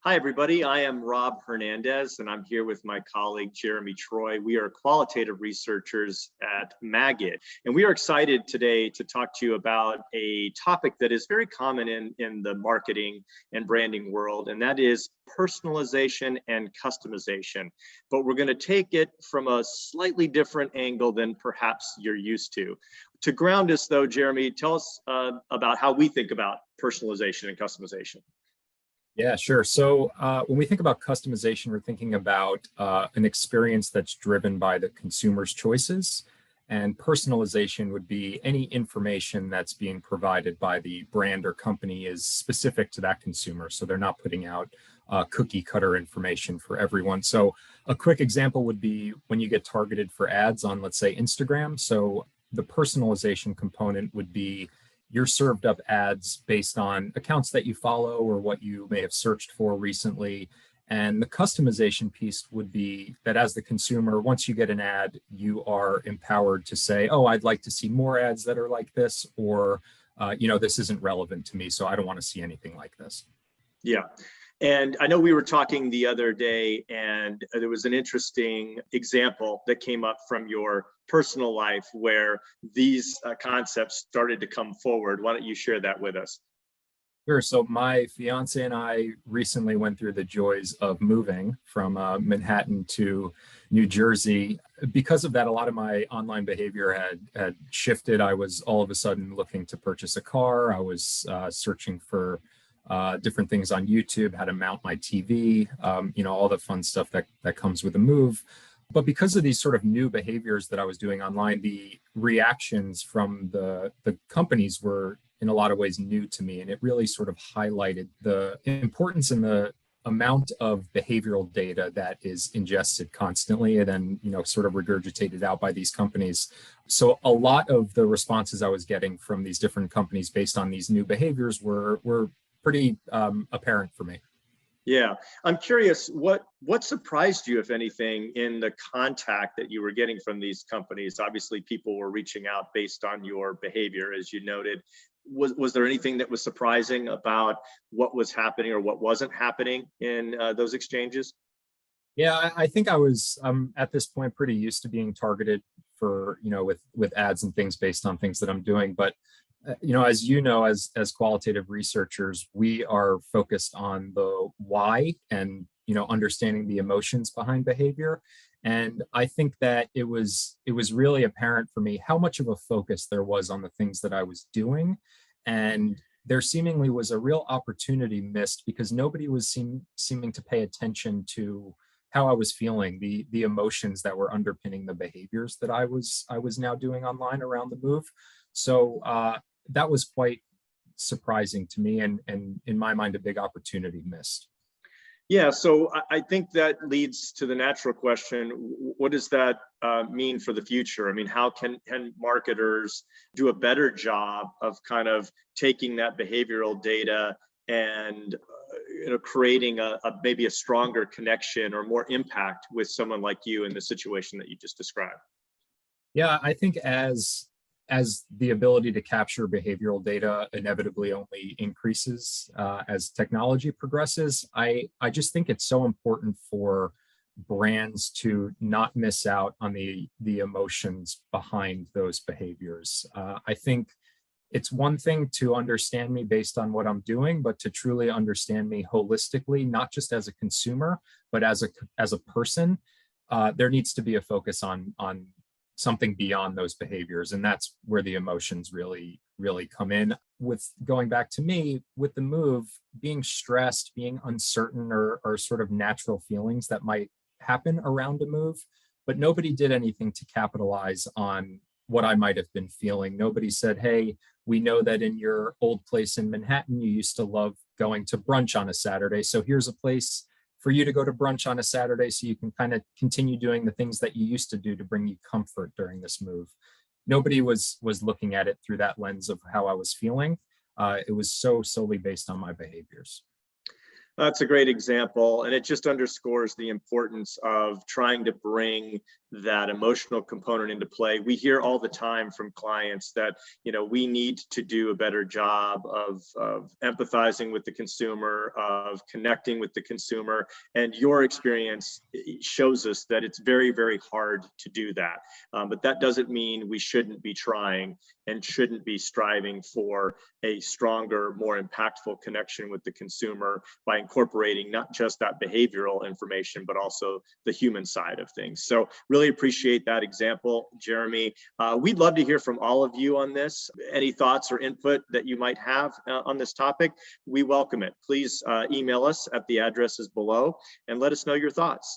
Hi, everybody. I am Rob Hernandez, and I'm here with my colleague, Jeremy Troy. We are qualitative researchers at Magid, and we are excited today to talk to you about a topic that is very common in the marketing and branding world, and that is personalization and customization. But we're going to take it from a slightly different angle than perhaps you're used to. To ground us, though, Jeremy, tell us about how we think about personalization and customization. Yeah, sure. So when we think about customization, we're thinking about an experience that's driven by the consumer's choices. And personalization would be any information that's being provided by the brand or company is specific to that consumer. So they're not putting out cookie cutter information for everyone. So a quick example would be when you get targeted for ads on, let's say, Instagram. So the personalization component would be you're served up ads based on accounts that you follow or what you may have searched for recently. And the customization piece would be that as the consumer, once you get an ad, you are empowered to say, oh, I'd like to see more ads that are like this, or, this isn't relevant to me, so I don't want to see anything like this. Yeah. And I know we were talking the other day, and there was an interesting example that came up from your personal life where these concepts started to come forward. Why don't you share that with us? Sure. So my fiance and I recently went through the joys of moving from Manhattan to New Jersey. Because of that, a lot of my online behavior had shifted. I was all of a sudden looking to purchase a car. I was searching for different things on YouTube, how to mount my TV, all the fun stuff that comes with a move. But because of these sort of new behaviors that I was doing online, the reactions from the companies were in a lot of ways new to me. And it really sort of highlighted the importance and the amount of behavioral data that is ingested constantly and then, sort of regurgitated out by these companies. So a lot of the responses I was getting from these different companies based on these new behaviors were pretty apparent for me. Yeah, I'm curious, what surprised you, if anything, in the contact that you were getting from these companies? Obviously, people were reaching out based on your behavior, as you noted. Was there anything that was surprising about what was happening or what wasn't happening in those exchanges? Yeah, I think I was at this point pretty used to being targeted for, with ads and things based on things that I'm doing. But as qualitative researchers, we are focused on the why and understanding the emotions behind behavior. And I think that it was really apparent for me how much of a focus there was on the things that I was doing, and there seemingly was a real opportunity missed because nobody was seeming to pay attention to how I was feeling, the emotions that were underpinning the behaviors that I was now doing online around the move. So that was quite surprising to me, and in my mind, a big opportunity missed. Yeah, so I think that leads to the natural question, what does that mean for the future? I mean, how can marketers do a better job of kind of taking that behavioral data and creating maybe a stronger connection or more impact with someone like you in the situation that you just described? Yeah, I think as the ability to capture behavioral data inevitably only increases as technology progresses, I just think it's so important for brands to not miss out on the emotions behind those behaviors. I think it's one thing to understand me based on what I'm doing, but to truly understand me holistically, not just as a consumer, but as a person, there needs to be a focus on something beyond those behaviors. And that's where the emotions really come in. With going back to me, with the move, being stressed, being uncertain or sort of natural feelings that might happen around a move, but nobody did anything to capitalize on what I might have been feeling. Nobody said, hey, we know that in your old place in Manhattan, you used to love going to brunch on a Saturday. So here's a place for you to go to brunch on a Saturday so you can kind of continue doing the things that you used to do to bring you comfort during this move. Nobody was looking at it through that lens of how I was feeling. It was solely based on my behaviors. That's a great example, and it just underscores the importance of trying to bring that emotional component into play. We hear all the time from clients that, we need to do a better job of empathizing with the consumer, of connecting with the consumer. And your experience shows us that it's very, very hard to do that. But that doesn't mean we shouldn't be trying and shouldn't be striving for a stronger, more impactful connection with the consumer by incorporating not just that behavioral information, but also the human side of things. So really appreciate that example, Jeremy. We'd love to hear from all of you on this. Any thoughts or input that you might have on this topic, we welcome it. Please email us at the addresses below and let us know your thoughts.